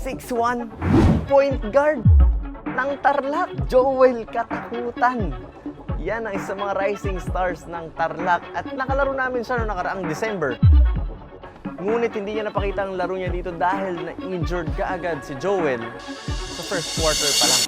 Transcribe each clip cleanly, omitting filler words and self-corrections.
6'1", point guard ng Tarlac, Joel Katakutan. Yan ang isa mga rising stars ng Tarlac at nakalaro namin siya noong nakaraang December. Ngunit hindi niya napakita ang laro niya dito dahil na-injured kaagad si Joel sa first quarter pa lang.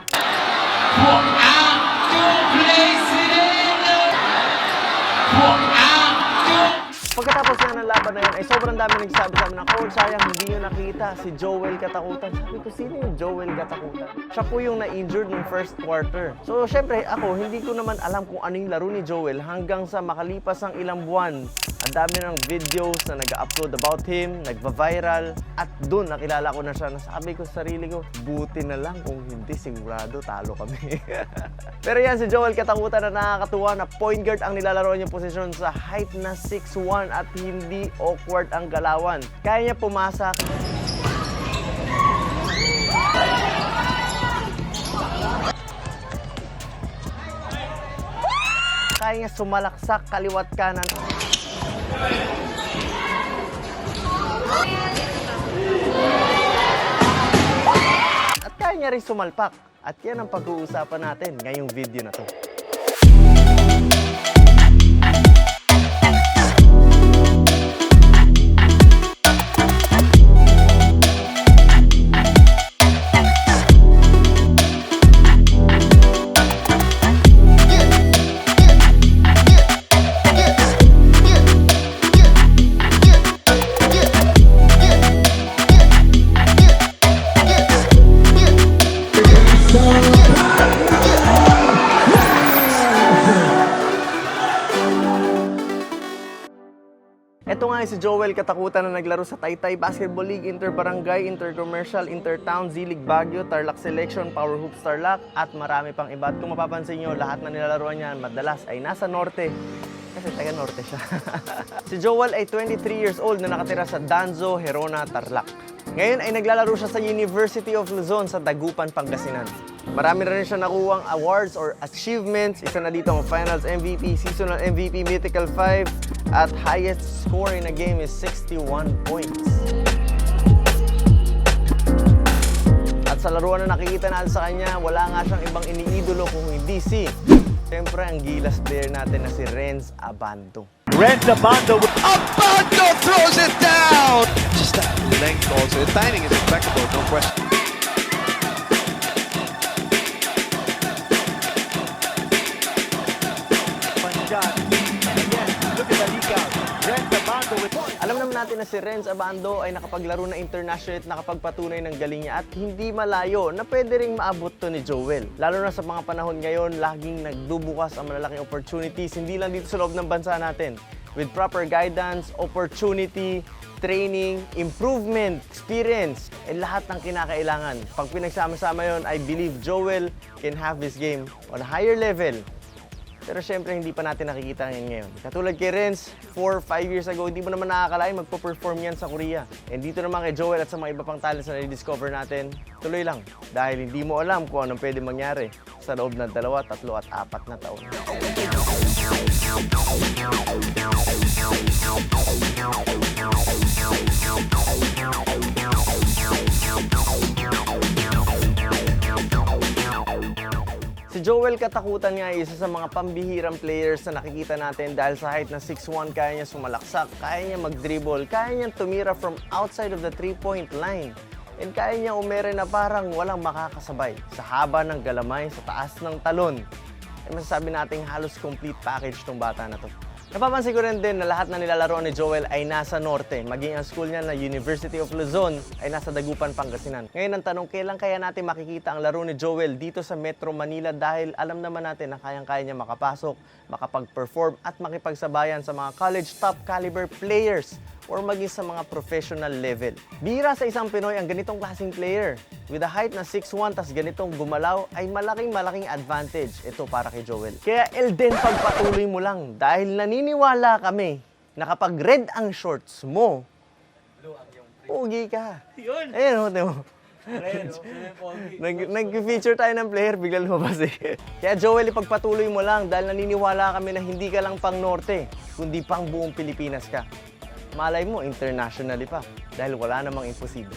Pagkatapos nga ng laban na yun, ay sobrang dami nagsabi sa amin na, "Coach, sayang hindi nyo nakita si Joel Katakutan." Sabi ko, sino yung Joel Katakutan? Siya po yung na-injured nung first quarter. So, syempre, ako, hindi ko naman alam kung ano yung laro ni Joel hanggang sa makalipas ang ilang buwan. Ang dami ng videos na nag-upload about him, nagva-viral, at doon nakilala ko na siya. Nasabi ko sa sarili ko, buti na lang kung hindi sigurado talo kami. Pero yan, si Joel Katakutan na nakakatuwa na point guard ang nilalaro niyang posisyon sa height na 6'1" at hindi awkward ang galawan. Kaya niya pumasak. Kaya niya sumalaksak kaliwat kanan. At kaya niya rin sumalpak. At yan ang pag-uusapan natin ngayong video na to. Ito nga si Joel Katakutan na naglaro sa Taytay Basketball League, Inter-Barangay, Inter-Commercial, Inter-Town, Z-League Baguio, Tarlac Selection, Power Hoops Tarlac, at marami pang iba. At kung mapapansin nyo, lahat na nilalaruan niya madalas ay nasa norte. Kasi taga-norte siya. Si Joel ay 23 years old na nakatira sa Danzo, Herona, Tarlac. Ngayon ay naglalaro siya sa University of Luzon sa Dagupan, Pangasinan. Marami rin siya nakuhang awards or achievements. Isa na dito ang Finals MVP, Seasonal MVP, Mythical 5, at highest score in a game is 61 points. At sa laruan na nakikita natin sa kanya, wala nga siyang ibang iniidolo kung hindi si, siyempre, ang gilas player natin na si Renz Abando. Renz Abando throws it down! Just that length also. The timing is impeccable, no question. Alam naman natin na si Renz Abando ay nakapaglaro na international at nakapagpatunay ng galing niya at hindi malayo na pwede ring maabot to ni Joel. Lalo na sa mga panahon ngayon, laging nagdubukas ang malalaking opportunities, hindi lang dito sa loob ng bansa natin. With proper guidance, opportunity, training, improvement, experience, at lahat ng kinakailangan. Pag pinagsama-sama yon, I believe Joel can have his game on a higher level. Pero syempre, hindi pa natin nakikita yan ngayon. Katulad kay Renz, 4-5 years ago, hindi mo naman nakakalain magpo-perform yan sa Korea. And dito naman kay Joel at sa mga iba pang talents na na-discover natin, tuloy lang. Dahil hindi mo alam kung anong pwede mangyari sa loob ng 2, 3 at 4 na taon. Si Joel Katakutan nga ay isa sa mga pambihirang players na nakikita natin dahil sa height na 6'1", kaya niya sumalaksak, kaya niya mag-dribble, kaya niya tumira from outside of the 3-point line. And kaya niya umere na parang walang makakasabay sa haba ng galamay, sa taas ng talon. E masasabi nating halos complete package tong bata na to. Napapansin ko rin din na lahat na nilalaroan ni Joel ay nasa norte. Maging ang school niya na University of Luzon ay nasa Dagupan, Pangasinan. Ngayon ang tanong, kailan kaya natin makikita ang laro ni Joel dito sa Metro Manila dahil alam naman natin na kayang-kaya niya makapasok, makapag-perform at makipagsabayan sa mga college top caliber players or maging sa mga professional level. Bihira sa isang Pinoy ang ganitong klaseng player. With a height na 6'1" tas ganitong gumalaw ay malaking advantage ito para kay Joel. Kaya Elden, pagpatuloy mo lang dahil naniniwala kami na kapag red ang shorts mo, pogi ka. Yun! Ayan, hote mo. Nag-feature tayo ng player, bigla lumabas eh. Kaya Joel, ipagpatuloy mo lang dahil naniniwala kami na hindi ka lang pang norte, kundi pang buong Pilipinas ka. Malay mo, internationally pa, dahil wala namang imposible.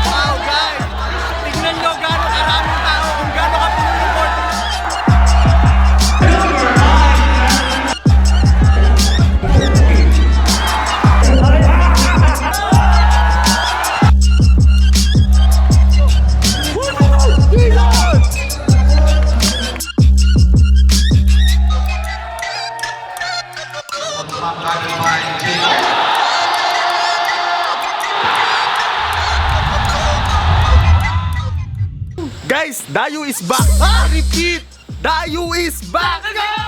Wow, guys! Tignan nyo gano'ng karaming tao kung gano'ng kapuno yung court. Guys, Dayu is back! Repeat! Dayu is back!